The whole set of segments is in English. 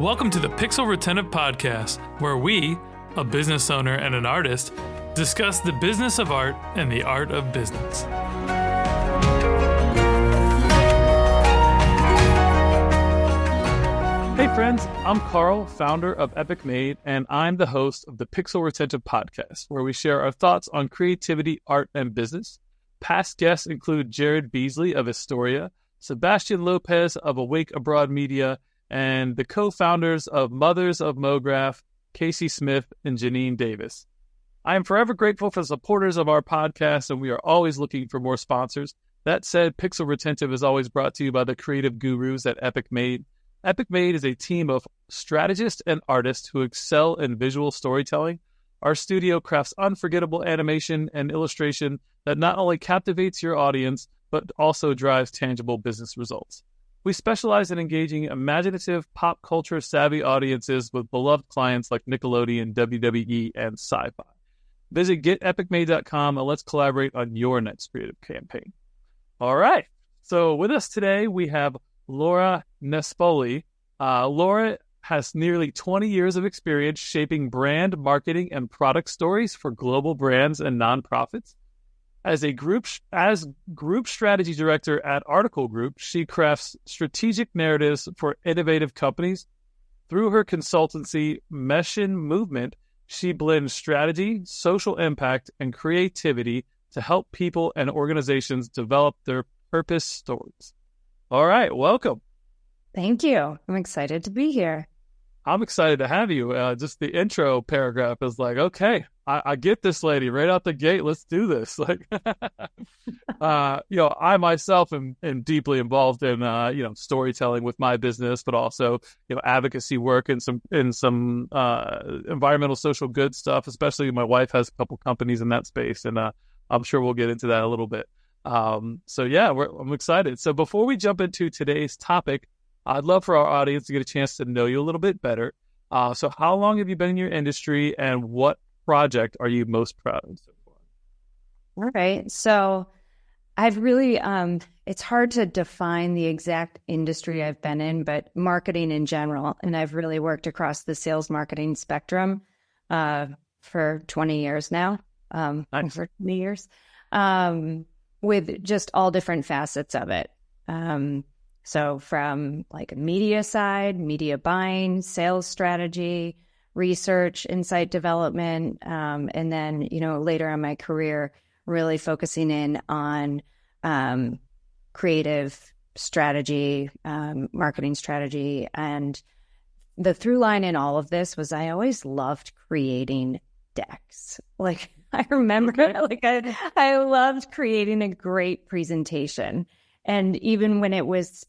Welcome to the Pixel Retentive Podcast, where we, a business owner and an artist, discuss the business of art and the art of business. Hey friends, I'm Carl, founder of Epic Made, and I'm the host of the Pixel Retentive Podcast, where we share our thoughts on creativity, art, and business. Past guests include Jared Beasley of Astoria, Sebastian Lopez of Awake Abroad Media, and the co-founders of Mothers of MoGraph, Casey Smith and Janine Davis. I am forever grateful for the supporters of our podcast, and we are always looking for more sponsors. That said, Pixel Retentive is always brought to you by the creative gurus at Epic Made. Epic Made is a team of strategists and artists who excel in visual storytelling. Our studio crafts unforgettable animation and illustration that not only captivates your audience, but also drives tangible business results. We specialize in engaging imaginative, pop culture savvy audiences with beloved clients like Nickelodeon, WWE, and Sci-Fi. Visit getepicmade.com and let's collaborate on your next creative campaign. All right. So with us today, we have Laura Nespoli. Laura has nearly 20 years of experience shaping brand, marketing, and product stories for global brands and nonprofits. As group strategy director at Article Group, she crafts strategic narratives for innovative companies. Through her consultancy, Meshin Movement, she blends strategy, social impact, and creativity to help people and organizations develop their purpose stories. All right, welcome. Thank you. I'm excited to be here. I'm excited to have you. Just the intro paragraph is like, okay, I get this lady right out the gate. Let's do this. Like, I myself am deeply involved in, storytelling with my business, but also, advocacy work and some environmental social good stuff. Especially my wife has a couple companies in that space, and I'm sure we'll get into that a little bit. I'm excited. So before we jump into today's topic, I'd love for our audience to get a chance to know you a little bit better. So how long have you been in your industry, and what project are you most proud of so far? All right. So I've really, it's hard to define the exact industry I've been in, but marketing in general. And I've really worked across the sales marketing spectrum for 20 years now, Nice. for 20 years, with just all different facets of it. So from like a media side, media buying, sales strategy, research, insight development, and then, later in my career, really focusing in on creative strategy, marketing strategy. And the through line in all of this was I always loved creating decks. Like I remember, I loved creating a great presentation. And even when it was,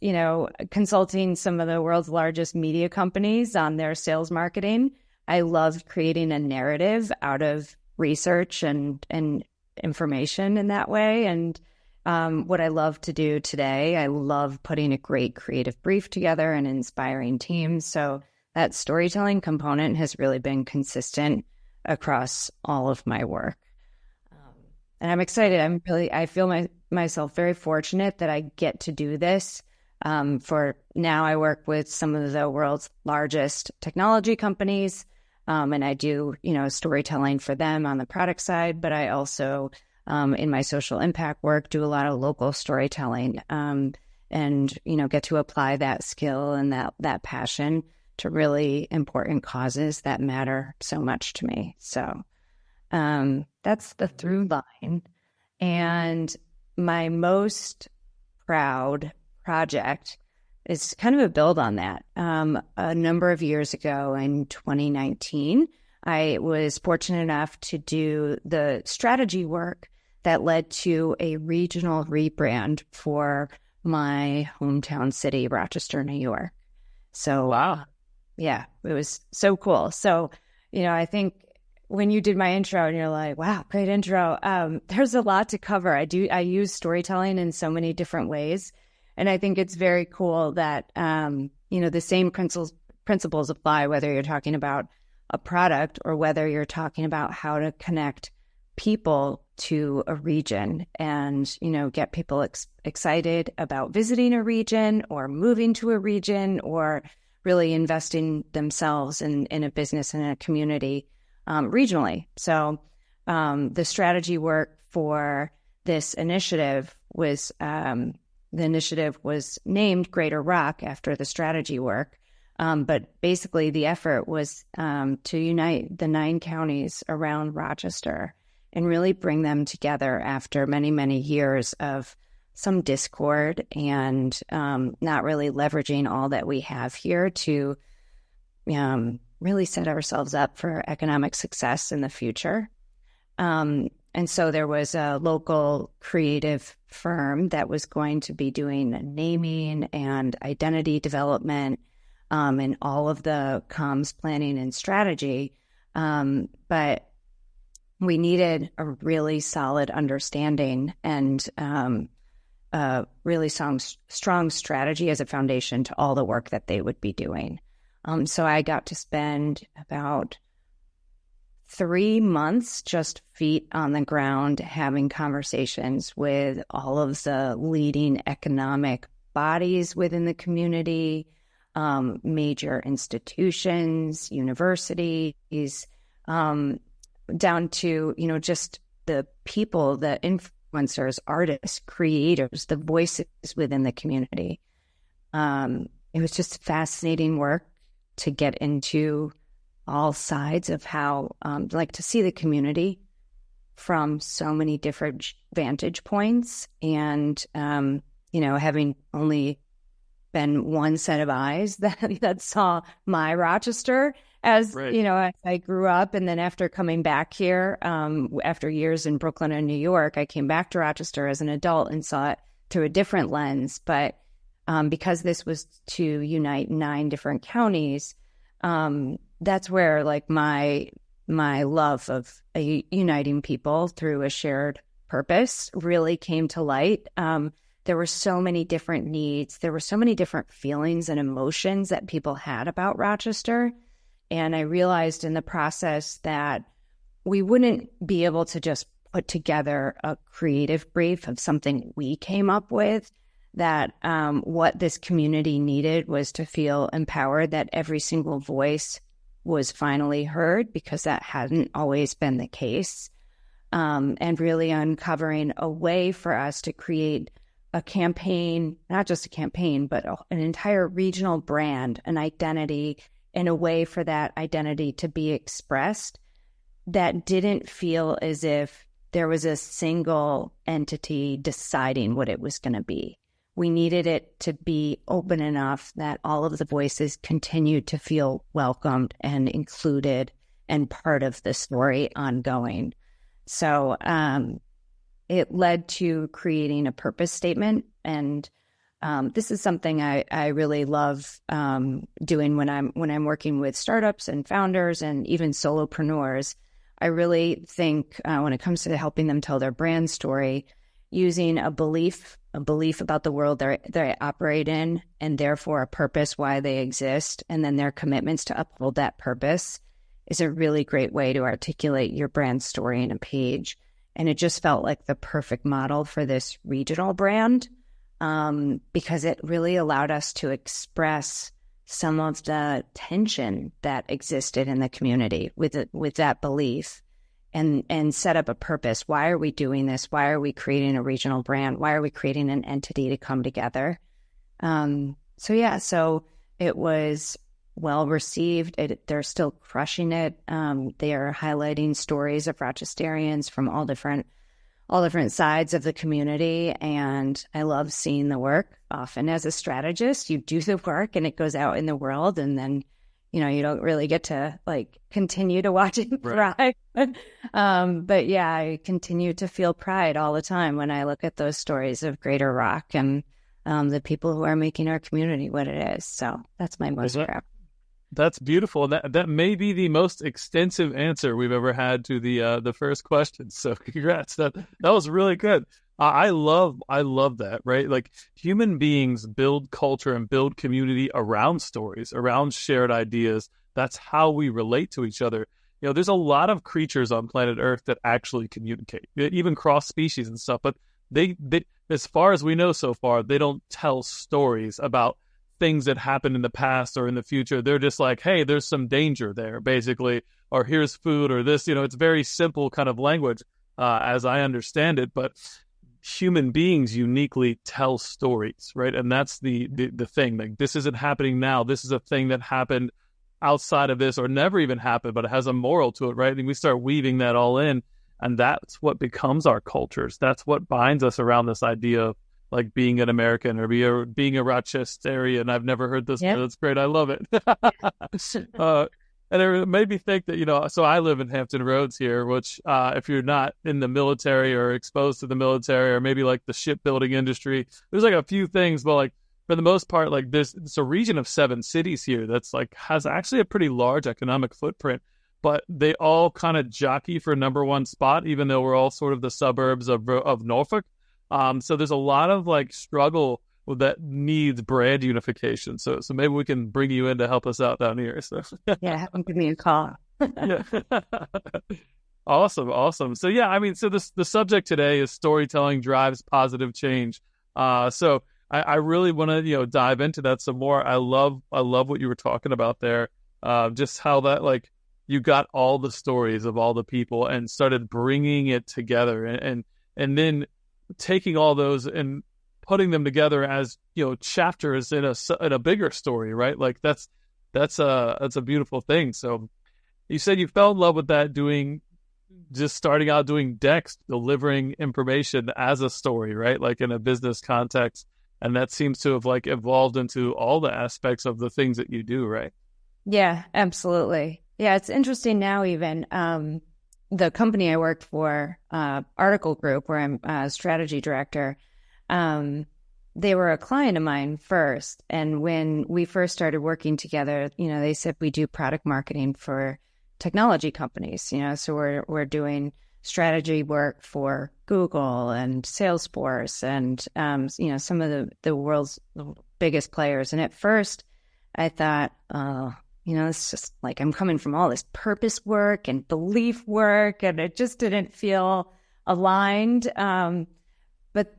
consulting some of the world's largest media companies on their sales marketing, I loved creating a narrative out of research and information in that way. And what I love to do today, I love putting a great creative brief together and inspiring teams. So that storytelling component has really been consistent across all of my work. And I'm excited. I feel myself very fortunate that I get to do this. For now, I work with some of the world's largest technology companies, and I do, storytelling for them on the product side. But I also, in my social impact work, do a lot of local storytelling, and get to apply that skill and that passion to really important causes that matter so much to me. So. That's the through line. And my most proud project is kind of a build on that. A number of years ago in 2019, I was fortunate enough to do the strategy work that led to a regional rebrand for my hometown city, Rochester, New York. So, wow. Yeah, it was so cool. So, I think when you did my intro and you're like, wow, great intro. There's a lot to cover. I use storytelling in so many different ways. And I think it's very cool that, the same principles apply, whether you're talking about a product or whether you're talking about how to connect people to a region and, get people excited about visiting a region or moving to a region or really investing themselves in a business and a community regionally. So the strategy work for this initiative was the initiative was named Greater Rock after the strategy work. But basically, the effort was to unite the 9 counties around Rochester and really bring them together after many, many years of some discord and not really leveraging all that we have here to really set ourselves up for economic success in the future. And so there was a local creative firm that was going to be doing naming and identity development and all of the comms planning and strategy. But we needed a really solid understanding and really strong strategy as a foundation to all the work that they would be doing. So I got to spend about 3 months just feet on the ground having conversations with all of the leading economic bodies within the community, major institutions, universities, down to, just the people, the influencers, artists, creators, the voices within the community. It was just fascinating work to get into all sides of how, to see the community from so many different vantage points. And, having only been one set of eyes that saw my Rochester as, right. As I grew up. And then after coming back here, after years in Brooklyn and New York, I came back to Rochester as an adult and saw it through a different lens. But because this was to unite 9 different counties, that's where my love of uniting people through a shared purpose really came to light. There were so many different needs. There were so many different feelings and emotions that people had about Rochester. And I realized in the process that we wouldn't be able to just put together a creative brief of something we came up with, that what this community needed was to feel empowered, that every single voice was finally heard, because that hadn't always been the case, and really uncovering a way for us to create a campaign, not just a campaign, but an entire regional brand, an identity, and a way for that identity to be expressed that didn't feel as if there was a single entity deciding what it was going to be. We needed it to be open enough that all of the voices continued to feel welcomed and included and part of the story ongoing. So it led to creating a purpose statement. And this is something I really love doing when I'm working with startups and founders and even solopreneurs. I really think when it comes to helping them tell their brand story, using a belief about the world they operate in, and therefore a purpose why they exist, and then their commitments to uphold that purpose, is a really great way to articulate your brand story in a page. And it just felt like the perfect model for this regional brand, because it really allowed us to express some of the tension that existed in the community with that belief, and set up a purpose. Why are we doing this? Why are we creating a regional brand? Why are we creating an entity to come together? So it was well received. They're still crushing it. They are highlighting stories of Rochesterians from all different sides of the community. And I love seeing the work. Often as a strategist, you do the work and it goes out in the world, and then you don't really get to continue to watch it thrive. Right. But yeah, I continue to feel pride all the time when I look at those stories of Greater Rock and the people who are making our community what it is. So that's my most proud. That's beautiful. That may be the most extensive answer we've ever had to the first question. So congrats. That was really good. I love that, right? Like, human beings build culture and build community around stories, around shared ideas. That's how we relate to each other. There's a lot of creatures on planet Earth that actually communicate, even cross species and stuff. But they, as far as we know so far, they don't tell stories about things that happened in the past or in the future. They're just like, hey, there's some danger there, basically, or here's food or this. It's very simple kind of language as I understand it. But human beings uniquely tell stories, right? And that's the thing. Like, this isn't happening now. This is a thing that happened outside of this or never even happened, but it has a moral to it, right? And we start weaving that all in, and that's what becomes our cultures. That's what binds us around this idea of like being an American or being a Rochesterian. I've never heard this, but it's great. I love it. And it made me think that, so I live in Hampton Roads here, which if you're not in the military or exposed to the military or maybe like the shipbuilding industry, there's like a few things, but like for the most part, like it's a region of 7 cities here that's like has actually a pretty large economic footprint, but they all kind of jockey for number one spot, even though we're all sort of the suburbs of Norfolk. So there's a lot of like struggle that needs brand unification. So maybe we can bring you in to help us out down here. So yeah, give me a call. Yeah. Awesome. So yeah, I mean, so the subject today is storytelling drives positive change. So I really want to dive into that some more. I love what you were talking about there. Just how that like you got all the stories of all the people and started bringing it together and then taking all those and putting them together as chapters in a bigger story, right? Like that's a beautiful thing. So you said you fell in love with that starting out doing decks, delivering information as a story, right? Like in a business context. And that seems to have like evolved into all the aspects of the things that you do, right? Yeah, absolutely. Yeah, it's interesting now even. The company I worked for, Article Group, where I'm a strategy director, they were a client of mine first. And when we first started working together, they said we do product marketing for technology companies, so we're doing strategy work for Google and Salesforce and, some of the world's biggest players. And at first I thought, it's just like I'm coming from all this purpose work and belief work, and it just didn't feel aligned. But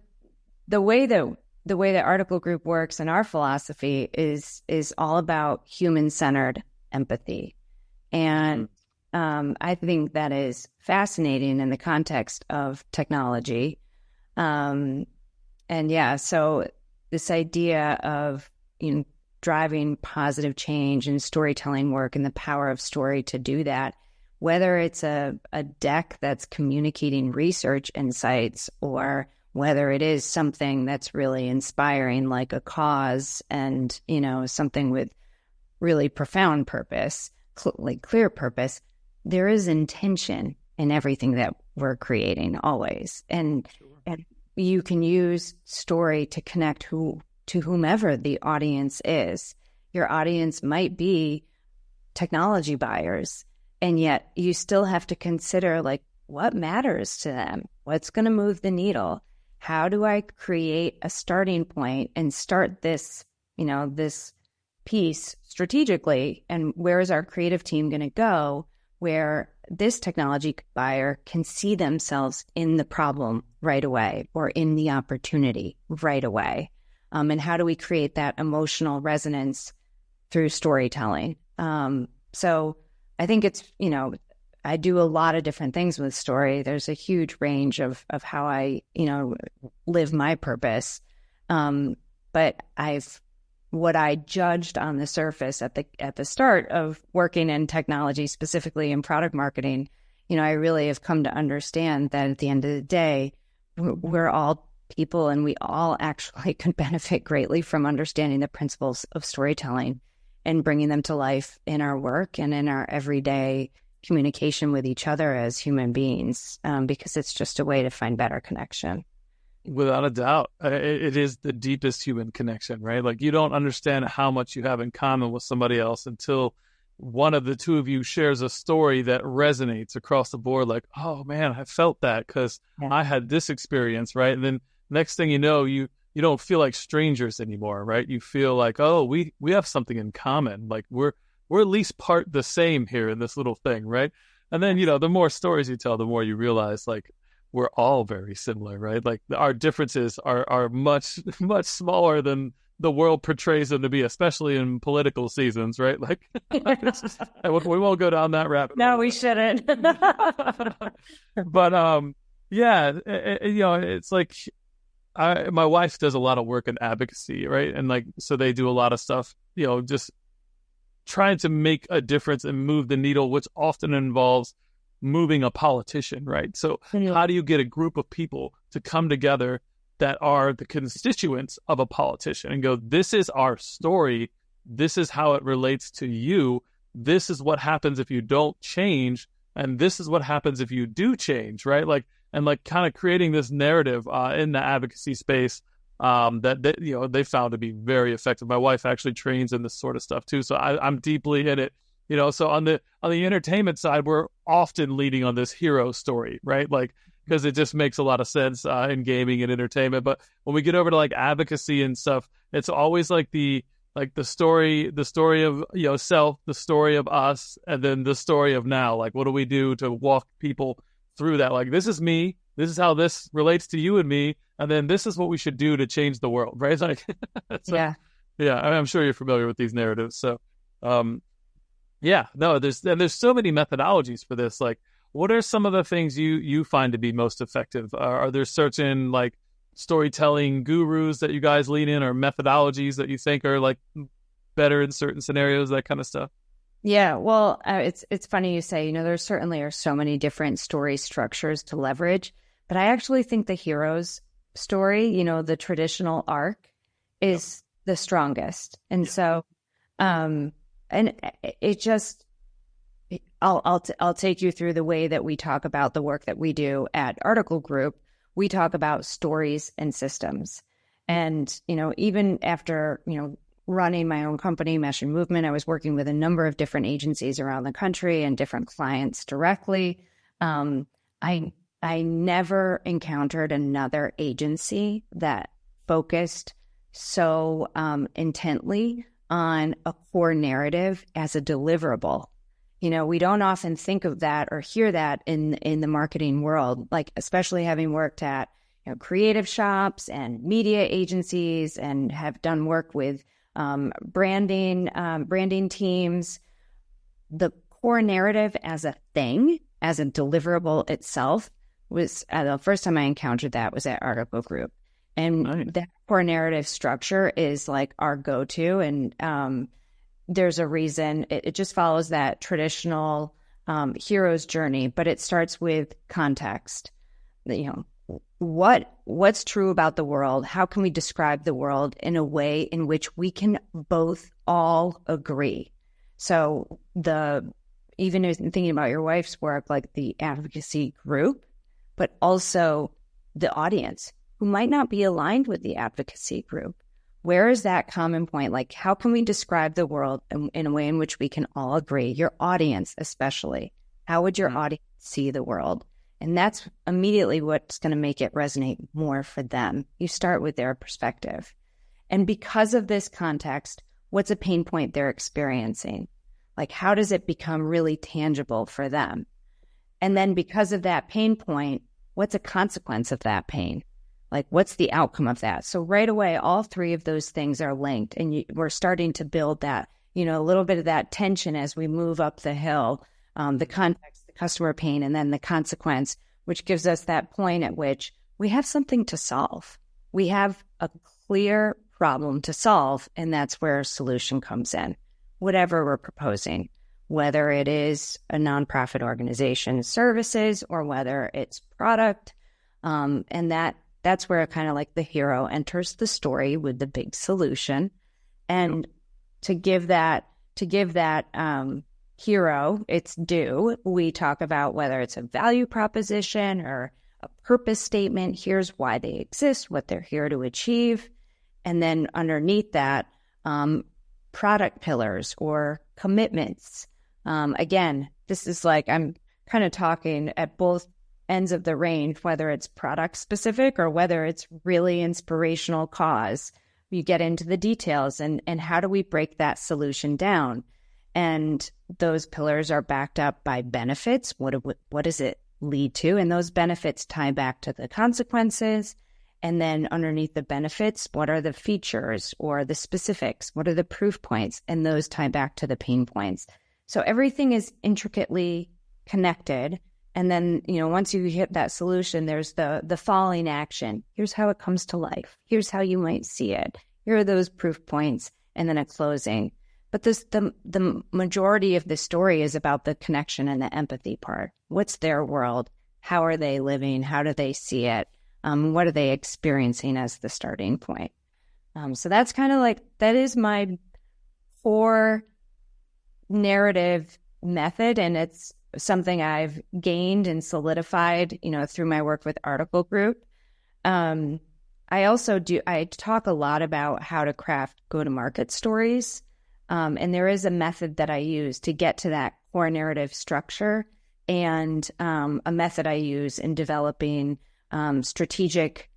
the way that Article Group works and our philosophy is all about human-centered empathy. And I think that is fascinating in the context of technology. And yeah, so this idea of, driving positive change and storytelling work and the power of story to do that, whether it's a deck that's communicating research insights or whether it is something that's really inspiring, like a cause and, something with really profound purpose, like clear purpose, there is intention in everything that we're creating always. And you can use story to connect to whomever the audience is. Your audience might be technology buyers, and yet you still have to consider like what matters to them, what's going to move the needle. How do I create a starting point and start this, this piece strategically? And where is our creative team going to go where this technology buyer can see themselves in the problem right away or in the opportunity right away? And how do we create that emotional resonance through storytelling? So I think it's, I do a lot of different things with story. There's a huge range of how I, live my purpose. But what I judged on the surface at the start of working in technology, specifically in product marketing, I really have come to understand that at the end of the day, we're all people and we all actually could benefit greatly from understanding the principles of storytelling and bringing them to life in our work and in our everyday communication with each other as human beings, because it's just a way to find better connection. Without a doubt, it is the deepest human connection, right? Like you don't understand how much you have in common with somebody else until one of the two of you shares a story that resonates across the board. Like, oh man, I felt that because I had this experience, right? And then next thing you know, you don't feel like strangers anymore, right? You feel like, oh, we have something in common. Like we're at least part the same here in this little thing, right? And then, the more stories you tell, the more you realize like we're all very similar, right? Like our differences are much, much smaller than the world portrays them to be, especially in political seasons, right? Like, we won't go down that rabbit hole. No, we shouldn't. But yeah, it's like my wife does a lot of work in advocacy, right? And like, so they do a lot of stuff, just trying to make a difference and move the needle, which often involves moving a politician, right? So how do you get a group of people to come together that are the constituents of a politician and go, this is our story, this is how it relates to you, this is what happens if you don't change, and this is what happens if you do change, right? Like, and like kind of creating this narrative in the advocacy space that they found to be very effective. My wife actually trains in this sort of stuff too, so I'm deeply in it. So on the entertainment side, we're often leading on this hero story, right? Like, because it just makes a lot of sense in gaming and entertainment. But when we get over to like advocacy and stuff, it's always like the story of self, the story of us, and then the story of now. Like, what do we do to walk people through that? Like, this is me. This is how this relates to you and me, and then this is what we should do to change the world, right? It's like, yeah. I'm sure you're familiar with these narratives. So, there's so many methodologies for this. Like, what are some of the things you find to be most effective? Are there certain like storytelling gurus that you guys lean in, or methodologies that you think are like better in certain scenarios, that kind of stuff? Yeah, well, it's funny you say, there certainly are so many different story structures to leverage, but I actually think the hero's story, the traditional arc, is the strongest. And so, and it just, I'll take you through the way that we talk about the work that we do at Article Group. We talk about stories and systems. And, even after, running my own company, Meshin Movement, I was working with a number of different agencies around the country and different clients directly. I never encountered another agency that focused so intently on a core narrative as a deliverable. We don't often think of that or hear that in the marketing world, like especially having worked at creative shops and media agencies and have done work with branding teams. The core narrative as a thing, as a deliverable itself, was the first time I encountered that was at Article Group. And that core narrative structure is like our go-to. And there's a reason it just follows that traditional hero's journey, but it starts with context. What's true about the world? How can we describe the world in a way in which we can both all agree? So even thinking about your wife's work, like the advocacy group, but also the audience who might not be aligned with the advocacy group. Where is that common point? Like, how can we describe the world in a way in which we can all agree? Your audience, especially. How would your audience see the world? And that's immediately what's going to make it resonate more for them. You start with their perspective. And because of this context, what's a pain point they're experiencing? Like, how does it become really tangible for them? And then because of that pain point, what's a consequence of that pain? Like, what's the outcome of that? So right away, all three of those things are linked. And we're starting to build that, a little bit of that tension as we move up the hill, the context, the customer pain, and then the consequence, which gives us that point at which we have something to solve. We have a clear problem to solve, and that's where a solution comes in, whatever we're proposing, whether it is a nonprofit organization services or whether it's product. And that's where kind of like the hero enters the story with the big solution. And to give that hero its due, we talk about whether it's a value proposition or a purpose statement. Here's why they exist, what they're here to achieve. And then underneath that, product pillars or commitments. Again, this is like, I'm kind of talking at both ends of the range, whether it's product specific or whether it's really inspirational cause. You get into the details and how do we break that solution down? And those pillars are backed up by benefits. What does it lead to? And those benefits tie back to the consequences. And then underneath the benefits, what are the features or the specifics? What are the proof points? And those tie back to the pain points. So everything is intricately connected. And then, once you hit that solution, there's the following action. Here's how it comes to life. Here's how you might see it. Here are those proof points, and then a closing. But the majority of the story is about the connection and the empathy part. What's their world? How are they living? How do they see it? What are they experiencing as the starting point? So that's kind of that is my core narrative method, and it's something I've gained and solidified, through my work with Article Group. I talk a lot about how to craft go-to-market stories. And there is a method that I use to get to that core narrative structure, and a method I use in developing strategic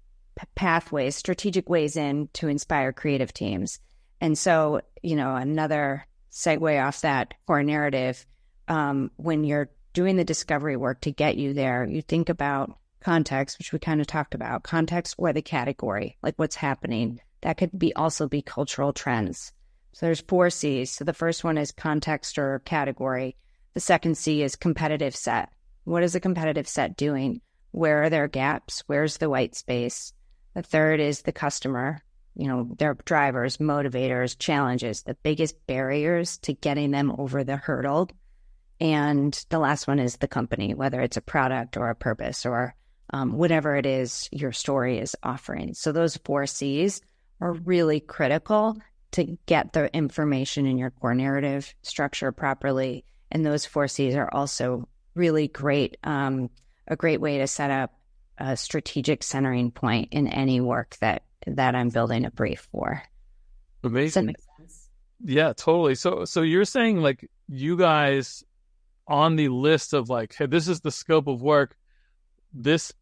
pathways, strategic ways in to inspire creative teams. And so, another segue off that core narrative, when you're doing the discovery work to get you there, you think about context, which we kind of talked about, context or the category, like what's happening. That could also be cultural trends. So there's 4 C's. So the first one is context or category. The second C is competitive set. What is the competitive set doing? Where are their gaps? Where's the white space? The third is the customer, their drivers, motivators, challenges, the biggest barriers to getting them over the hurdle. And the last one is the company, whether it's a product or a purpose or whatever it is your story is offering. So those 4 C's are really critical to get the information in your core narrative structure properly. And those 4 C's are also really great, a great way to set up a strategic centering point in any work that I'm building a brief for. Amazing. Does that make sense? Yeah, totally. So you're saying you guys on the list of hey, this is the scope of work. This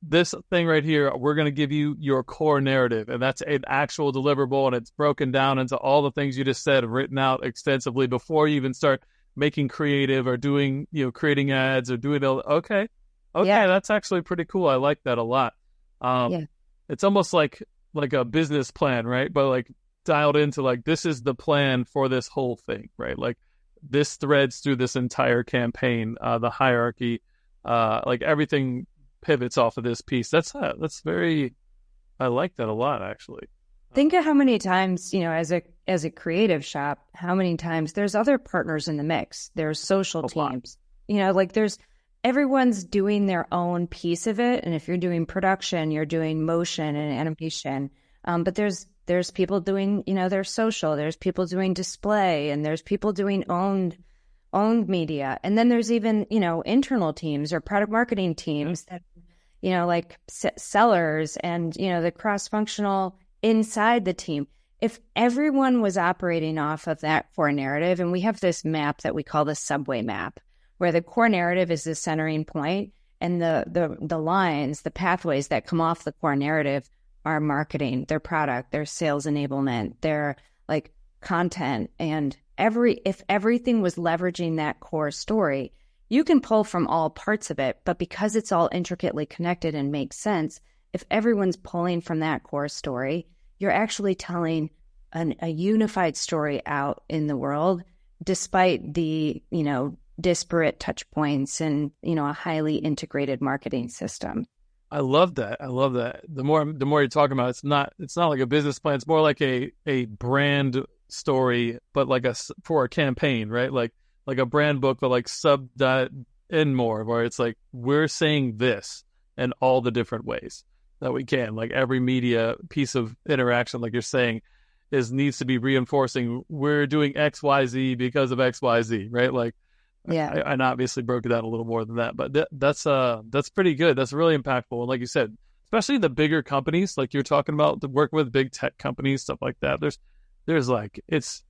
thing right here, we're going to give you your core narrative, and that's an actual deliverable, and it's broken down into all the things you just said, written out extensively before you even start making creative or doing, creating ads or doing all. Okay, yeah. That's actually pretty cool. I like that a lot. It's almost like a business plan, right? But dialed into this is the plan for this whole thing, right? This threads through this entire campaign, the hierarchy, everything pivots off of this piece. That's very, I like that a lot, actually. Think of how many times, as a creative shop, how many times there's other partners in the mix. There's social teams, there's everyone's doing their own piece of it. And if you're doing production, you're doing motion and animation. But there's people doing, their social, there's people doing display, and there's people doing owned media. And then there's even, internal teams or product marketing teams that, sellers and, the cross-functional inside the team. If everyone was operating off of that core narrative, and we have this map that we call the subway map, where the core narrative is the centering point, and the lines, the pathways that come off the core narrative are marketing, their product, their sales enablement, their content. And if everything was leveraging that core story, you can pull from all parts of it, but because it's all intricately connected and makes sense, if everyone's pulling from that core story, you're actually telling a unified story out in the world, despite the, disparate touch points and, a highly integrated marketing system. I love that. The more you're talking about, it's not like a business plan. It's more like a brand story, but for a campaign, right? Like a brand book, but sub that in more, where it's we're saying this in all the different ways that we can. Every media piece of interaction, like you're saying, needs to be reinforcing we're doing XYZ because of XYZ, right? I obviously broke it down a little more than that, but that's pretty good. That's really impactful. And like you said, especially the bigger companies, like you're talking about, working with big tech companies, stuff like that. There's it's,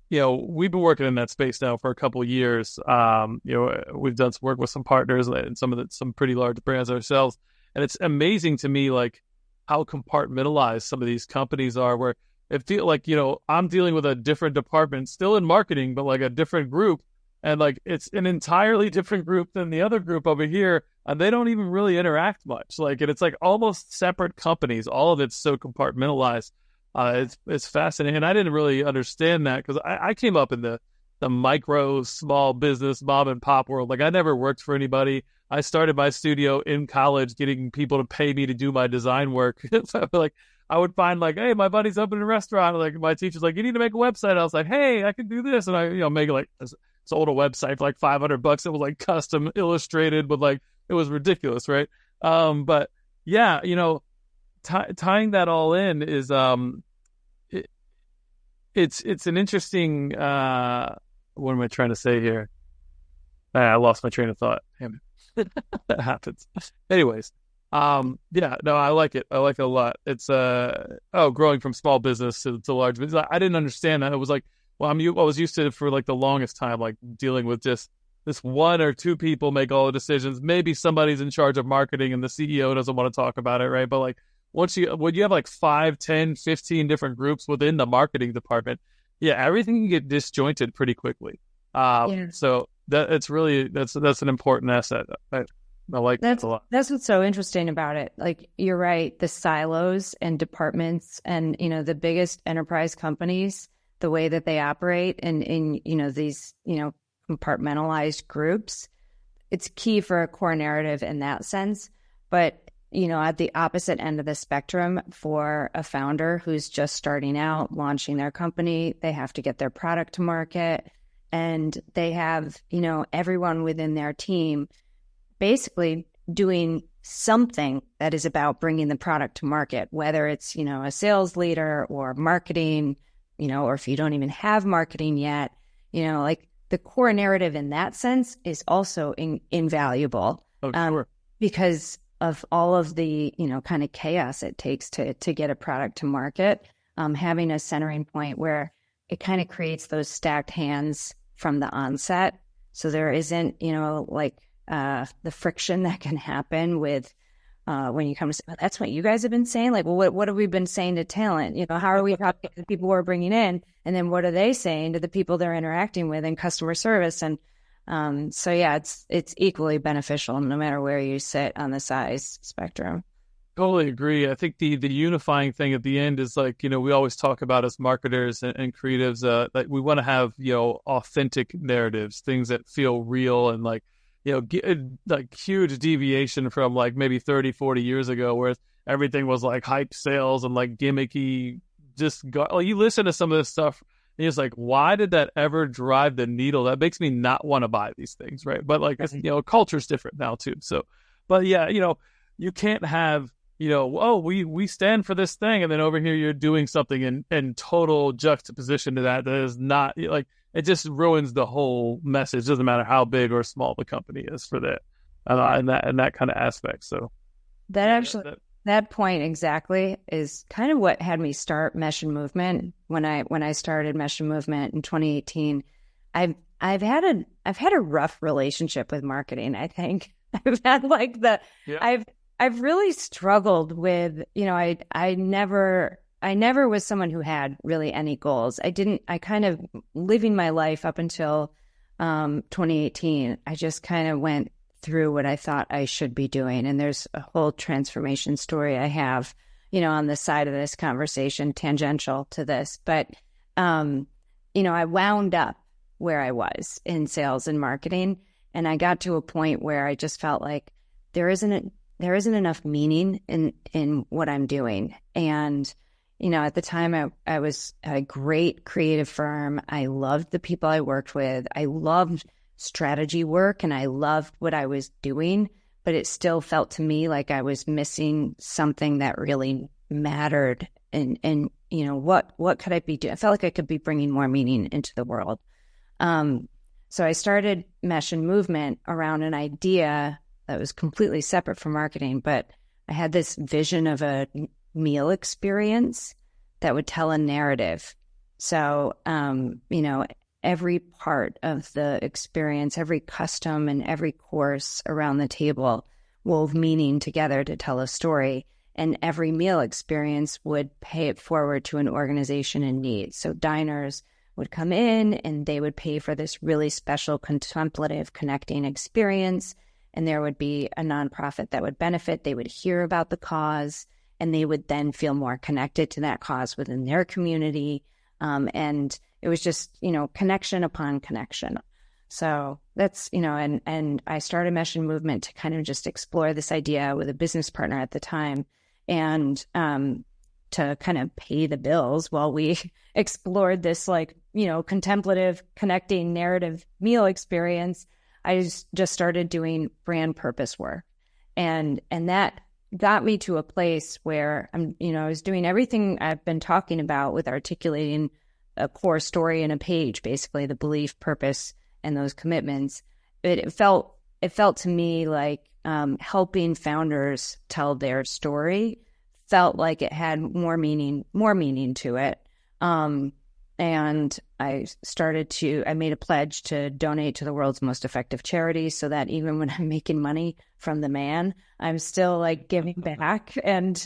we've been working in that space now for a couple of years. We've done some work with some partners and some pretty large brands ourselves. And it's amazing to me, how compartmentalized some of these companies are, where it feels I'm dealing with a different department, still in marketing, but a different group. And like, it's an entirely different group than the other group over here. And they don't even really interact much. Like, and it's like almost separate companies. All of it's so compartmentalized. It's fascinating. And I didn't really understand that because I came up in the micro small business mom and pop world. Like, I never worked for anybody. I started my studio in college, getting people to pay me to do my design work. So like, I would find like, hey, my buddy's opening a restaurant. Like, my teacher's like, you need to make a website. I was like, hey, I can do this. And I, make like, sold a website for like $500. It was like custom illustrated, but like, it was ridiculous. Right. But yeah, tying that all in is, it's an interesting, what am I trying to say here? I lost my train of thought. Damn it. That happens. Anyways, yeah, no, I like it. I like it a lot. It's growing from small business to large business. I didn't understand that. It was like, well, I was used to it for like the longest time, like dealing with just this one or two people make all the decisions. Maybe somebody's in charge of marketing and the CEO doesn't want to talk about it, right? But like, when you have like 5, 10, 15 different groups within the marketing department, yeah, everything can get disjointed pretty quickly. So that it's really, that's an important asset. I like that a lot. That's what's so interesting about it. Like, you're right, the silos and departments and, the biggest enterprise companies, the way that they operate and in, these, compartmentalized groups, it's key for a core narrative in that sense. But, at the opposite end of the spectrum, for a founder who's just starting out, launching their company, they have to get their product to market. And they have, everyone within their team basically doing something that is about bringing the product to market, whether it's, a sales leader or marketing, or if you don't even have marketing yet, like the core narrative in that sense is also invaluable. Oh, sure. Because of all of the, kind of chaos it takes to get a product to market, having a centering point where it kind of creates those stacked hands from the onset. So there isn't, the friction that can happen with when you come to say, well, that's what you guys have been saying. Like, well, what have we been saying to talent? How are we talking to the people we're bringing in? And then what are they saying to the people they're interacting with in customer service? And so, yeah, it's equally beneficial no matter where you sit on the size spectrum. Totally agree. I think the unifying thing at the end is like, we always talk about as marketers and creatives, that we want to have, authentic narratives, things that feel real and like, like huge deviation from like maybe 30, 40 years ago where everything was like hype sales and like gimmicky. You listen to some of this stuff and it's like, why did that ever drive the needle? That makes me not want to buy these things, right? But like, culture's different now too. So, but yeah, you can't have, we stand for this thing, and then over here you're doing something in total juxtaposition to that is not like, it just ruins the whole message. Doesn't matter how big or small the company is for that, and that kind of aspect. So that point exactly is kind of what had me start Meshin Movement. When I started Meshin Movement in 2018, I've had a rough relationship with marketing. I think I've had like I've really struggled with, I never was someone who had really any goals. I kind of living my life up until 2018. I just kind of went through what I thought I should be doing. And there's a whole transformation story I have, on the side of this conversation, tangential to this. But, I wound up where I was in sales and marketing. And I got to a point where I just felt like there isn't enough meaning in what I'm doing. And, at the time I was a great creative firm. I loved the people I worked with. I loved strategy work and I loved what I was doing, but it still felt to me like I was missing something that really mattered. And what could I be doing? I felt like I could be bringing more meaning into the world. So I started Meshin Movement around an idea that was completely separate from marketing, but I had this vision of a meal experience that would tell a narrative. So, every part of the experience, every custom and every course around the table wove meaning together to tell a story. And every meal experience would pay it forward to an organization in need. So diners would come in and they would pay for this really special contemplative connecting experience. And there would be a nonprofit that would benefit. They would hear about the cause and they would then feel more connected to that cause within their community. And it was just, connection upon connection. So that's, and I started Meshin Movement to kind of just explore this idea with a business partner at the time, and to kind of pay the bills while we explored this contemplative, connecting narrative meal experience. I just started doing brand purpose work. And that got me to a place where I was doing everything I've been talking about with articulating a core story in a page, basically the belief, purpose, and those commitments. It felt to me like helping founders tell their story felt like it had more meaning to it. And I made a pledge to donate to the world's most effective charities, so that even when I'm making money from the man, I'm still giving back and,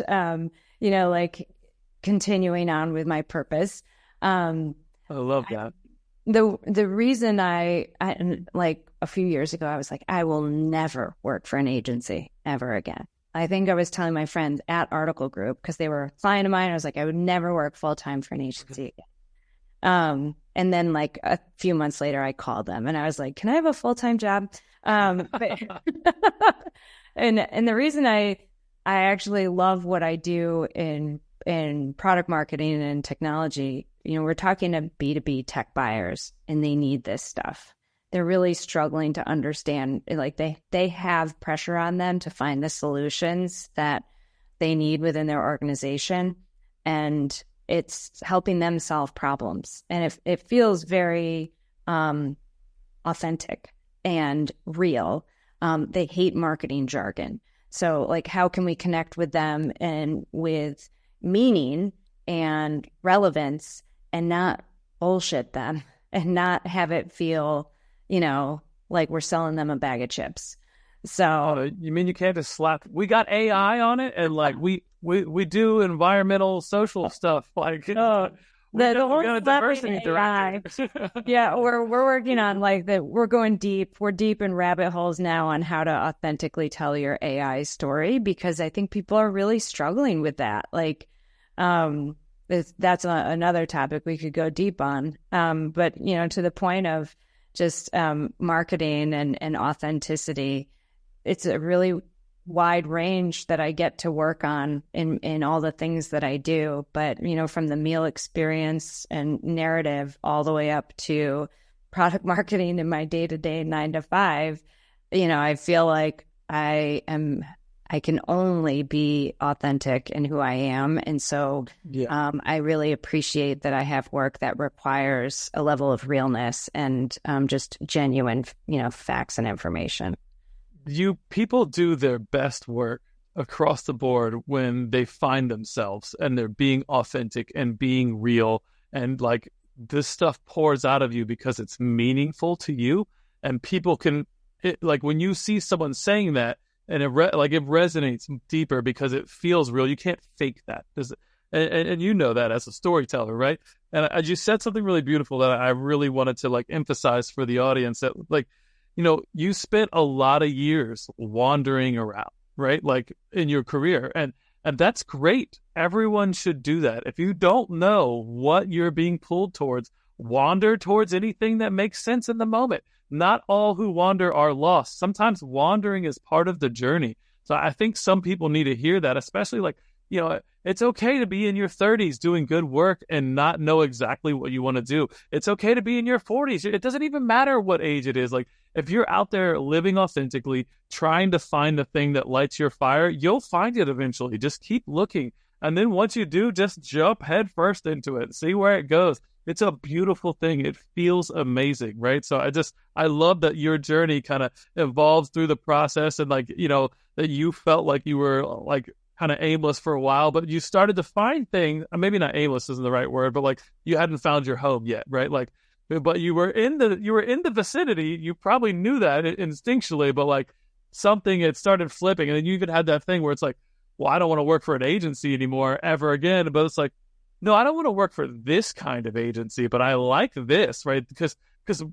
continuing on with my purpose. I love that. The reason I a few years ago, I was like, I will never work for an agency ever again. I think I was telling my friends at Article Group, because they were a client of mine, I was like, I would never work full-time for an agency again. And then a few months later, I called them and I was like, can I have a full-time job? And the reason I actually love what I do in product marketing and technology, we're talking to B2B tech buyers and they need this stuff. They're really struggling to understand, they have pressure on them to find the solutions that they need within their organization. And it's helping them solve problems. And it feels very authentic and real. They hate marketing jargon. So how can we connect with them and with meaning and relevance and not bullshit them and not have it feel, like we're selling them a bag of chips. So you mean you can't just slap? We got AI on it, and we do environmental, social stuff. We got a diversity director. Yeah, we're working on we're going deep. We're deep in rabbit holes now on how to authentically tell your AI story, because I think people are really struggling with that. That's another topic we could go deep on. But to the point of just marketing and authenticity, it's a really wide range that I get to work on in all the things that I do. But, from the meal experience and narrative all the way up to product marketing in my day-to-day 9 to 5, I feel like I can only be authentic in who I am. And so I really appreciate that I have work that requires a level of realness and just genuine, facts and information. People do their best work across the board when they find themselves and they're being authentic and being real. And this stuff pours out of you because it's meaningful to you. And people can, when you see someone saying that, and it resonates deeper because it feels real. You can't fake that. And you know that as a storyteller, right? And I just said something really beautiful that I really wanted to emphasize for the audience, that you spent a lot of years wandering around, right? In your career. And that's great. Everyone should do that. If you don't know what you're being pulled towards, wander towards anything that makes sense in the moment. Not all who wander are lost. Sometimes wandering is part of the journey. So I think some people need to hear that, especially it's okay to be in your 30s doing good work and not know exactly what you want to do. It's okay to be in your 40s. It doesn't even matter what age it is. If you're out there living authentically, trying to find the thing that lights your fire, you'll find it eventually. Just keep looking. And then once you do, just jump head first into it. See where it goes. It's a beautiful thing. It feels amazing, right? So I love that your journey kind of evolves through the process, and that you felt like you were kind of aimless for a while, but you started to find things. Maybe not aimless isn't the right word, but you hadn't found your home yet, right? But you were in the vicinity. You probably knew that instinctually, but something had started flipping, and then you even had that thing where it's well, I don't want to work for an agency anymore ever again. But it's no, I don't want to work for this kind of agency, but I like this, right? Because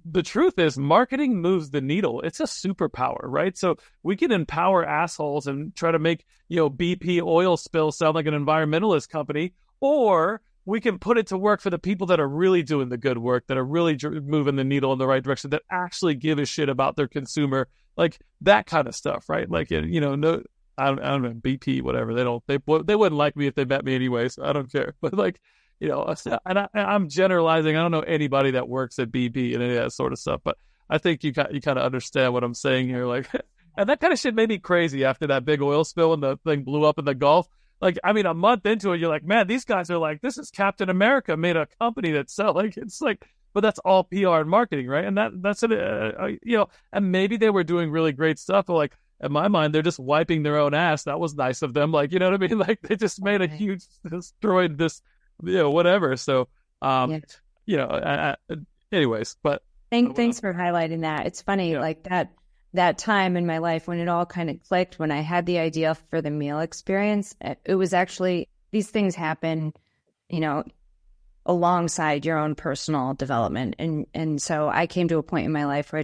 the truth is marketing moves the needle. It's a superpower, right? So we can empower assholes and try to make, BP oil spill sound like an environmentalist company, or we can put it to work for the people that are really doing the good work, that are really moving the needle in the right direction, that actually give a shit about their consumer, like that kind of stuff, right? Like, no, I don't know, BP, whatever. They wouldn't like me if they met me anyway, so I don't care. But like, and I'm generalizing. I don't know anybody that works at BP and any of that sort of stuff, but I think you kind of understand what I'm saying here. Like, and that kind of shit made me crazy after that big oil spill and the thing blew up in the Gulf. Like, I mean, a month into it, you're like, man, these guys are like, this is Captain America made a company that sell. Like, it's like, but that's all PR and marketing, right? And that's it, and maybe they were doing really great stuff, but like, in my mind, they're just wiping their own ass. That was nice of them. Like, you know what I mean? Like, they just made a huge, destroyed this, whatever. So, anyways, but. Thanks for highlighting that. It's funny, like that time in my life when it all kind of clicked, when I had the idea for the meal experience, it was actually, these things happen, alongside your own personal development. And so I came to a point in my life where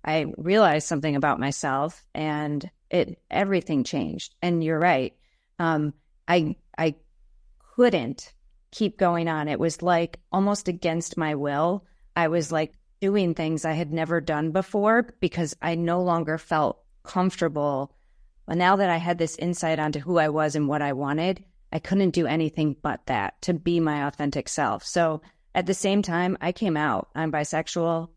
I realized something about myself, and everything changed. And you're right. I couldn't keep going on. It was like almost against my will. I was like doing things I had never done before because I no longer felt comfortable. But now that I had this insight onto who I was and what I wanted, I couldn't do anything but that, to be my authentic self. So at the same time, I came out. I'm bisexual.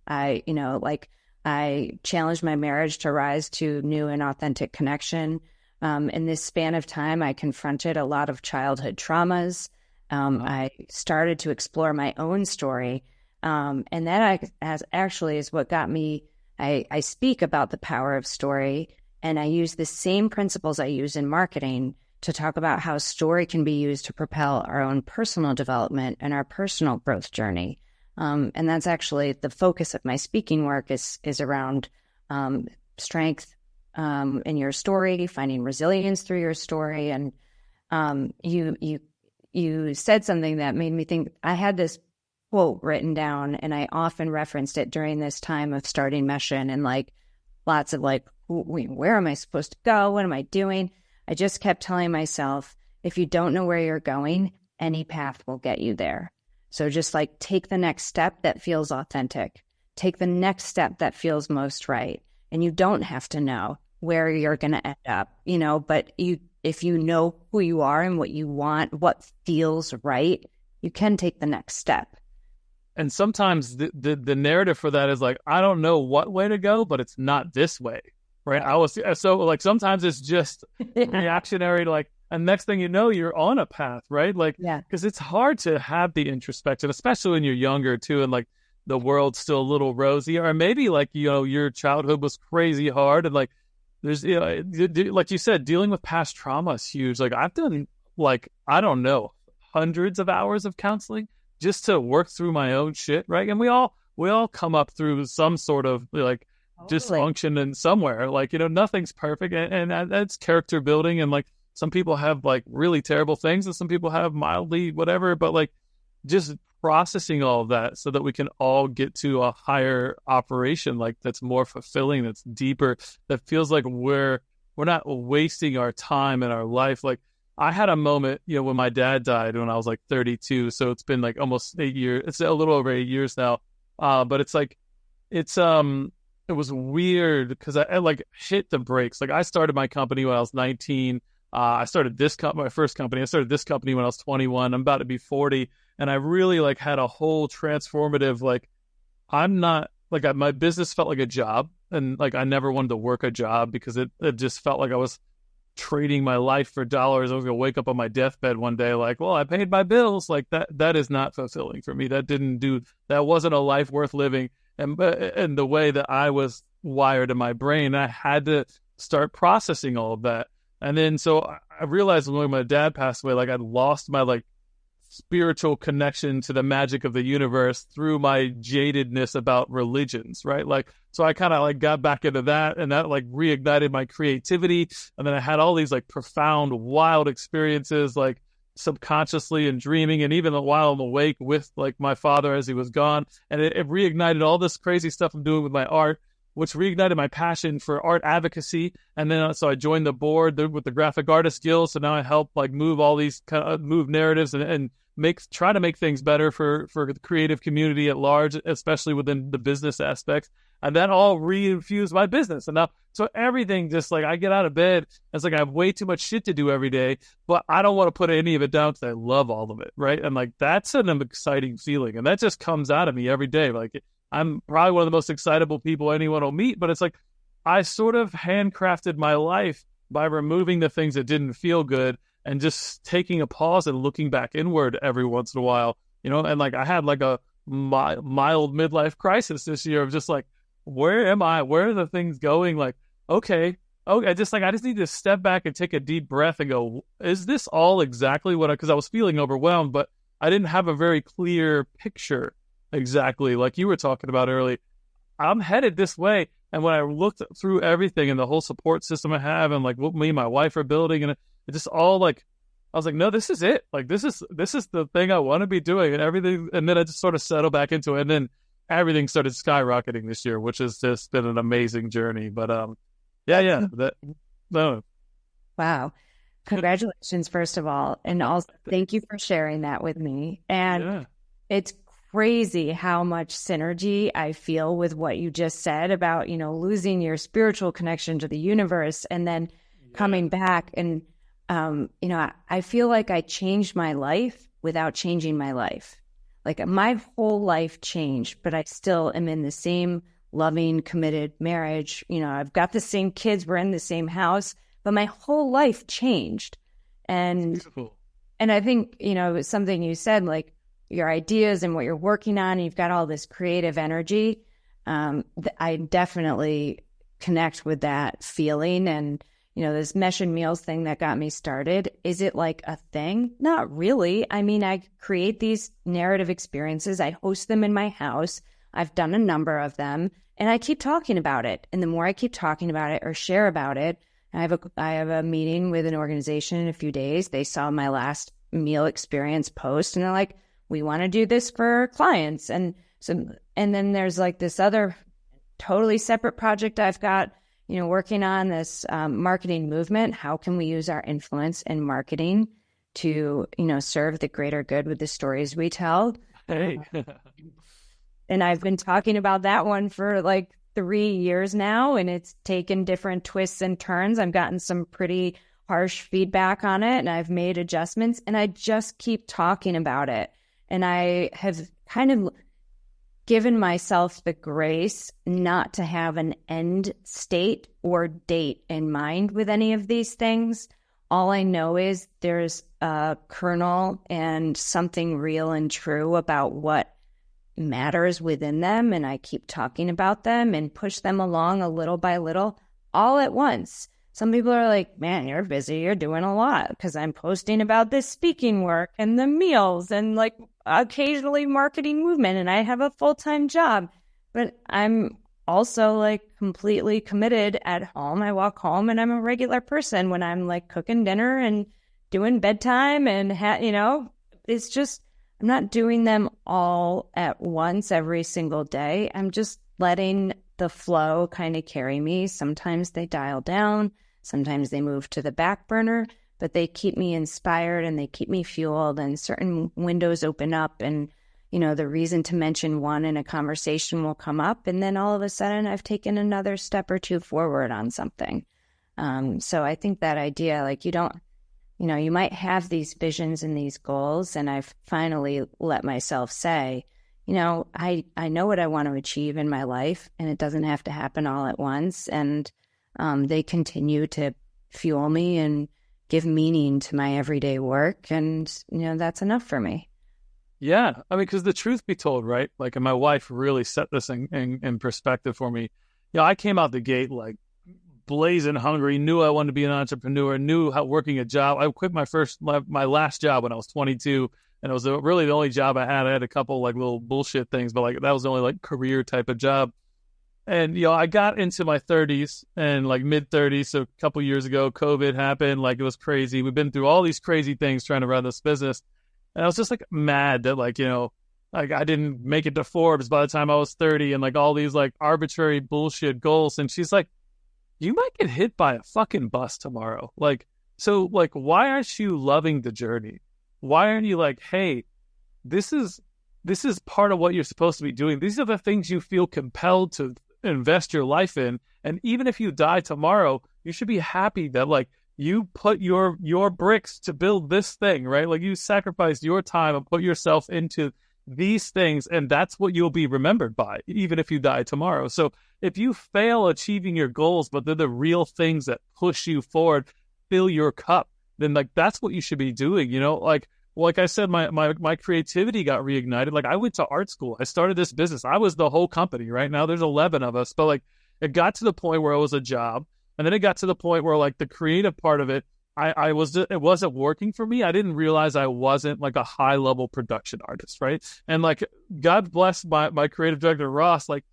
I challenged my marriage to rise to new and authentic connection. In this span of time, I confronted a lot of childhood traumas. I started to explore my own story. And that actually is what got me. I speak about the power of story, and I use the same principles I use in marketing to talk about how story can be used to propel our own personal development and our personal growth journey. And that's actually the focus of my speaking work is around strength in your story, finding resilience through your story. And you said something that made me think. I had this quote written down, and I often referenced it during this time of starting Meshin, and like lots of like, where am I supposed to go? What am I doing? I just kept telling myself, if you don't know where you're going, any path will get you there. So just like take the next step that feels authentic. Take the next step that feels most right. And you don't have to know where you're going to end up, but if you know who you are and what you want, what feels right, you can take the next step. And sometimes the narrative for that is like, I don't know what way to go, but it's not this way, right? Sometimes it's just reactionary, like, and next thing you know, you're on a path, right? Like, because it's hard to have the introspection, especially when you're younger too, and like the world's still a little rosy, or maybe like, your childhood was crazy hard, and like there's, like you said, dealing with past trauma is huge. Like I've done like, I don't know, hundreds of hours of counseling just to work through my own shit, right? And we all come up through some sort of like dysfunction in somewhere. Like, nothing's perfect, and that's character building. And like some people have like really terrible things, and some people have mildly whatever. But like just processing all of that so that we can all get to a higher operation, like that's more fulfilling, that's deeper, that feels like we're not wasting our time and our life. Like I had a moment, when my dad died when I was like 32. So it's been like almost 8 years. It's a little over 8 years now. But it's like, it was weird because I like hit the brakes. Like I started my company when I was 19. I started my first company. I started this company when I was 21. I'm about to be 40. And I really like had a whole transformative, like, I'm not like my business felt like a job. And like, I never wanted to work a job because it just felt like I was trading my life for dollars. I was going to wake up on my deathbed one day like, well, I paid my bills. Like that is not fulfilling for me. That wasn't a life worth living. And the way that I was wired in my brain, I had to start processing all of that. And then so I realized when my dad passed away, like I'd lost my like spiritual connection to the magic of the universe through my jadedness about religions, right? Like, so I kind of like got back into that, and that like reignited my creativity. And then I had all these like profound, wild experiences, like subconsciously and dreaming, and even while I'm awake with like my father as he was gone. And it reignited all this crazy stuff I'm doing with my art, which reignited my passion for art advocacy. And then so I joined the board with the Graphic Artist Guild. So now I help like move all these move narratives and try to make things better for the creative community at large, especially within the business aspects. And that all reinfused my business. And now, so everything just like I get out of bed, it's like I have way too much shit to do every day, but I don't want to put any of it down because I love all of it, right? And like that's an exciting feeling, and that just comes out of me every day. Like I'm probably one of the most excitable people anyone will meet, but it's like I sort of handcrafted my life by removing the things that didn't feel good and just taking a pause and looking back inward every once in a while, you know. And like I had like a mild midlife crisis this year of just like, where am I? Where are the things going? Like, okay, I just need to step back and take a deep breath and go, is this all exactly what because I was feeling overwhelmed, but I didn't have a very clear picture exactly like you were talking about earlier. I'm headed this way. And when I looked through everything and the whole support system I have and like what me and my wife are building, and it just all like, I was like, no, this is it. Like, this is the thing I want to be doing and everything. And then I just sort of settled back into it. And then everything started skyrocketing this year, which has just been an amazing journey. But no. Wow. Congratulations, first of all. And also thank you for sharing that with me. And it's crazy how much synergy I feel with what you just said about, you know, losing your spiritual connection to the universe and then coming back. And, you know, I feel like I changed my life without changing my life. Like my whole life changed, but I still am in the same loving, committed marriage. You know, I've got the same kids. We're in the same house, but my whole life changed. And I think, you know, it was something you said, like your ideas and what you're working on, and you've got all this creative energy. I definitely connect with that feeling. And, you know, this Meshin Meals thing that got me started, is it like a thing? Not really. I mean, I create these narrative experiences. I host them in my house. I've done a number of them, and I keep talking about it. And the more I keep talking about it or share about it, I have a meeting with an organization in a few days. They saw my last meal experience post, and they're like, we want to do this for clients. And then there's like this other totally separate project I've got, you know, working on this marketing movement. How can we use our influence in marketing to, you know, serve the greater good with the stories we tell? Hey. And I've been talking about that one for like 3 years now, and it's taken different twists and turns. I've gotten some pretty harsh feedback on it, and I've made adjustments, and I just keep talking about it. And I have kind of given myself the grace not to have an end state or date in mind with any of these things. All I know is there's a kernel and something real and true about what matters within them, and I keep talking about them and push them along a little by little, all at once. Some people are like, man, you're busy, you're doing a lot, because I'm posting about this speaking work and the meals and like occasionally marketing movement, and I have a full-time job. But I'm also like completely committed at home. I walk home and I'm a regular person when I'm like cooking dinner and doing bedtime and you know, it's just, I'm not doing them all at once every single day. I'm just letting the flow kind of carry me. Sometimes they dial down, sometimes they move to the back burner, but they keep me inspired and they keep me fueled, and certain windows open up, and, you know, the reason to mention one in a conversation will come up, and then all of a sudden I've taken another step or two forward on something. So I think that idea, like you know, you might have these visions and these goals, and I've finally let myself say, you know, I know what I want to achieve in my life, and it doesn't have to happen all at once. And they continue to fuel me and give meaning to my everyday work. And, you know, that's enough for me. Yeah. I mean, because the truth be told, right? Like, and my wife really set this in perspective for me. You know, I came out the gate like blazing hungry, knew I wanted to be an entrepreneur, knew how working a job. I quit my last job when I was 22, and it was really the only job I had. I had a couple like little bullshit things, but like that was the only like career type of job. And, I got into my 30s and like mid 30s. So a couple years ago, COVID happened. Like, it was crazy. We've been through all these crazy things trying to run this business. And I was just like mad that like, like I didn't make it to Forbes by the time I was 30 and like all these like arbitrary bullshit goals. And she's like, you might get hit by a fucking bus tomorrow. Like, so like, why aren't you loving the journey? Why aren't you like, hey, this is part of what you're supposed to be doing. These are the things you feel compelled to invest your life in. And even if you die tomorrow, you should be happy that like you put your bricks to build this thing, right? Like you sacrificed your time and put yourself into these things, and that's what you'll be remembered by, even if you die tomorrow. So if you fail achieving your goals, but they're the real things that push you forward, fill your cup, then like that's what you should be doing, like I said, my creativity got reignited. Like I went to art school. I started this business. I was the whole company. Right now there's 11 of us, but like it got to the point where it was a job. And then it got to the point where like the creative part of it, it wasn't working for me. I didn't realize I wasn't like a high level production artist. Right. And like, God bless my creative director, Ross. Like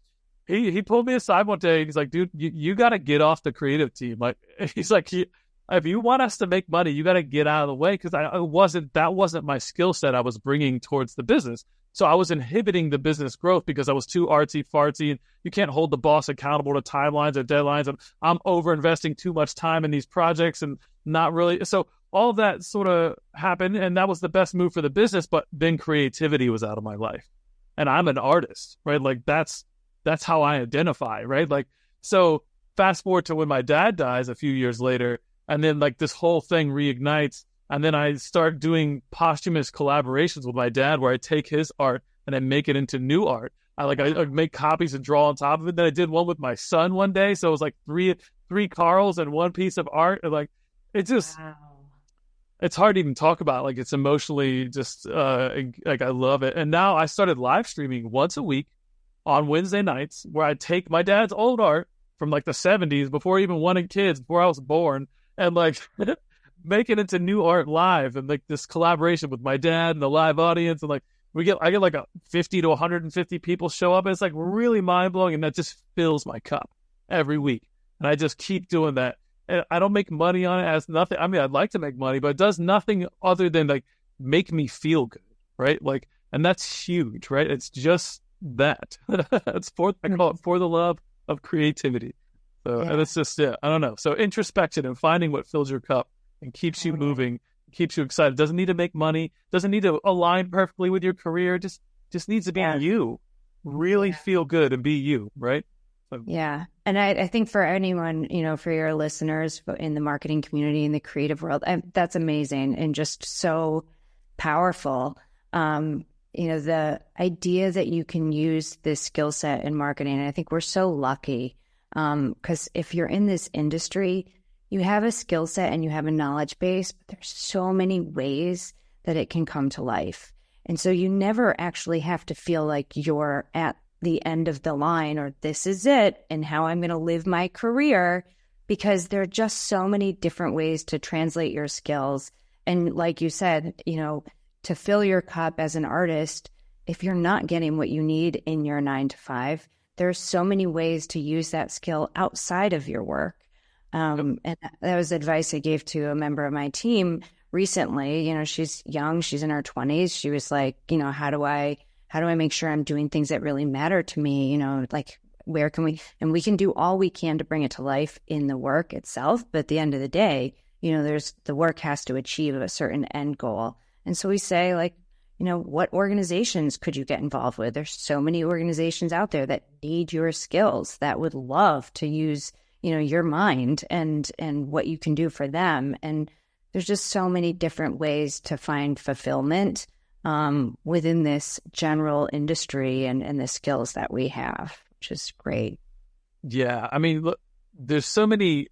he pulled me aside one day and he's like, dude, you got to get off the creative team. Like, he's like, if you want us to make money, you got to get out of the way, because that wasn't my skill set I was bringing towards the business. So I was inhibiting the business growth because I was too artsy fartsy, and you can't hold the boss accountable to timelines or deadlines. And I'm over investing too much time in these projects and not really. So all of that sort of happened, and that was the best move for the business. But then creativity was out of my life, and I'm an artist, right? Like that's how I identify, right? Like, so fast forward to when my dad dies a few years later. And then like this whole thing reignites. And then I start doing posthumous collaborations with my dad where I take his art and I make it into new art. I make copies and draw on top of it. Then I did one with my son one day. So it was like three Carls and one piece of art. And like, it just, wow. It's hard to even talk about. Like it's emotionally just like I love it. And now I started live streaming once a week on Wednesday nights where I take my dad's old art from like the 70s before he even wanted kids, before I was born, and like make it into new art live, and like this collaboration with my dad and the live audience. And like I get like 50 to 150 people show up. And it's like really mind blowing. And that just fills my cup every week. And I just keep doing that. And I don't make money on it. It has nothing. I mean, I'd like to make money, but it does nothing other than like make me feel good. Right. Like, and that's huge, right? It's just that. I call it for the love of creativity. So, yeah. And it's just, I don't know. So introspection and finding what fills your cup and keeps you moving, keeps you excited. Doesn't need to make money, doesn't need to align perfectly with your career. Just needs to be you. Really feel good and be you, right? So, yeah. And I think for anyone, for your listeners in the marketing community, in the creative world, that's amazing and just so powerful. The idea that you can use this skill set in marketing, and I think we're so lucky. Because if you're in this industry, you have a skill set and you have a knowledge base, but there's so many ways that it can come to life. And so you never actually have to feel like you're at the end of the line or this is it and how I'm going to live my career, because there are just so many different ways to translate your skills. And like you said, to fill your cup as an artist, if you're not getting what you need in your 9 to 5, there's so many ways to use that skill outside of your work. And that was advice I gave to a member of my team recently. She's young, she's in her 20s. She was like, how do I make sure I'm doing things that really matter to me? Like where can we do all we can to bring it to life in the work itself. But at the end of the day, the work has to achieve a certain end goal. And so we say like, what organizations could you get involved with? There's so many organizations out there that need your skills, that would love to use, your mind and what you can do for them. And there's just so many different ways to find fulfillment within this general industry and the skills that we have, which is great. Yeah. I mean, look, there's so many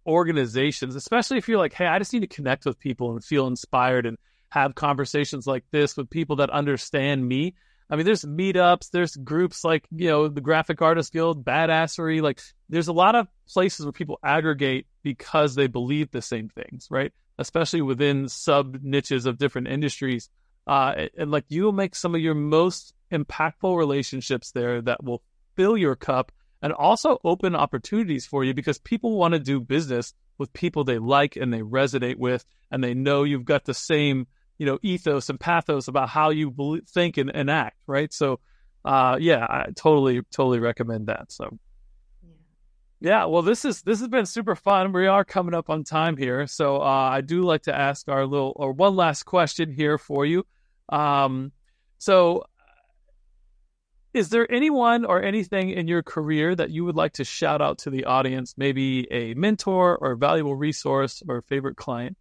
organizations, especially if you're like, hey, I just need to connect with people and feel inspired and have conversations like this with people that understand me. I mean, there's meetups, there's groups like, the Graphic Artists Guild, Badassery. Like, there's a lot of places where people aggregate because they believe the same things, right? Especially within sub niches of different industries. And like, you'll make some of your most impactful relationships there that will fill your cup and also open opportunities for you because people want to do business with people they like and they resonate with, and they know you've got the same, ethos and pathos about how you think and act, right? So, I totally recommend that. So, yeah, well, this has been super fun. We are coming up on time here, so I do like to ask one last question here for you. So, is there anyone or anything in your career that you would like to shout out to the audience? Maybe a mentor or a valuable resource or a favorite client?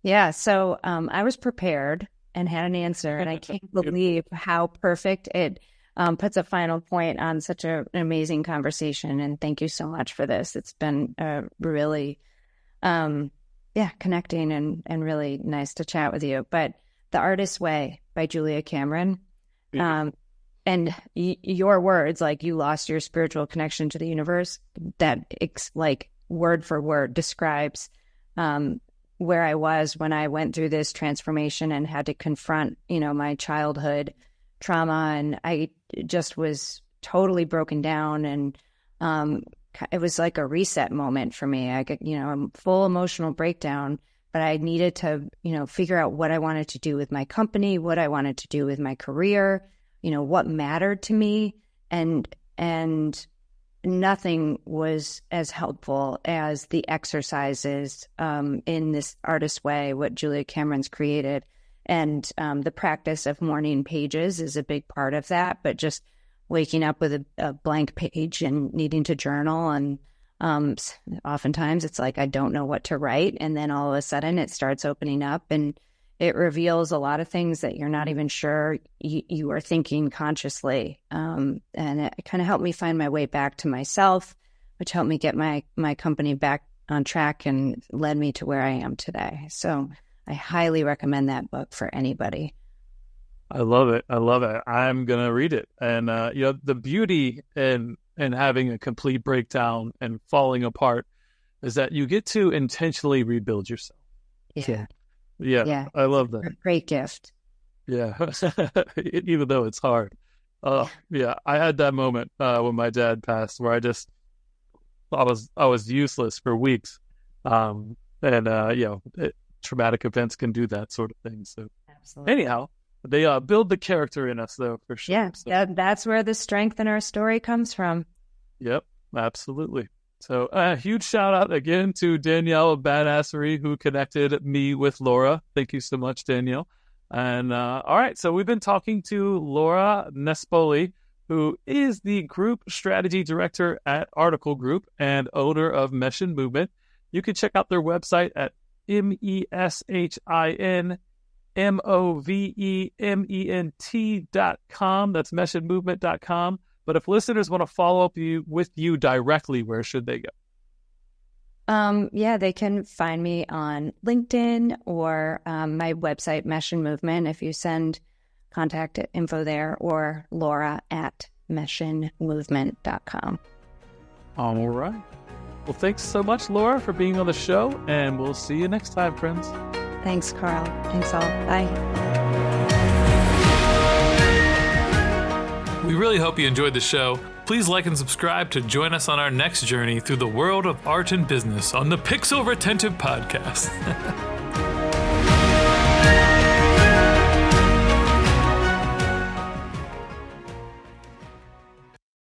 Yeah, so I was prepared and had an answer, and I can't believe how perfect it puts a final point on such an amazing conversation. And thank you so much for this. It's been really, connecting and really nice to chat with you. But The Artist's Way by Julia Cameron. And your words, like you lost your spiritual connection to the universe, that like word for word describes where I was when I went through this transformation and had to confront, my childhood trauma. And I just was totally broken down. And it was like a reset moment for me. I got, a full emotional breakdown, but I needed to, figure out what I wanted to do with my company, what I wanted to do with my career, what mattered to me. And nothing was as helpful as the exercises in this Artist's Way, what Julia Cameron's created. And the practice of morning pages is a big part of that, but just waking up with a blank page and needing to journal. And oftentimes it's like, I don't know what to write. And then all of a sudden it starts opening up and it reveals a lot of things that you're not even sure you are thinking consciously. And it kind of helped me find my way back to myself, which helped me get my company back on track and led me to where I am today. So I highly recommend that book for anybody. I love it. I'm going to read it. And, the beauty in having a complete breakdown and falling apart is that you get to intentionally rebuild yourself. Yeah, I love that. Great gift. Yeah, even though it's hard. I had that moment when my dad passed where I was useless for weeks. Traumatic events can do that sort of thing. So absolutely. Anyhow, they build the character in us, though, for sure. Yeah, so. That's where the strength in our story comes from. Yep, absolutely. So a huge shout out again to Danielle of Badassery, who connected me with Laura. Thank you so much, Danielle. And all right, so we've been talking to Laura Nespoli, who is the Group Strategy Director at Article Group and owner of Meshin Movement. You can check out their website at meshinmovement.com. That's meshinmovement.com. But if listeners want to follow up with you directly, where should they go? They can find me on LinkedIn or my website, Meshin Movement, if you send contact info there, or Laura at meshinmovement.com. All right. Well, thanks so much, Laura, for being on the show, and we'll see you next time, friends. Thanks, Carl. Thanks all. Bye. We really hope you enjoyed the show. Please like and subscribe to join us on our next journey through the world of art and business on the Pixel Retentive Podcast.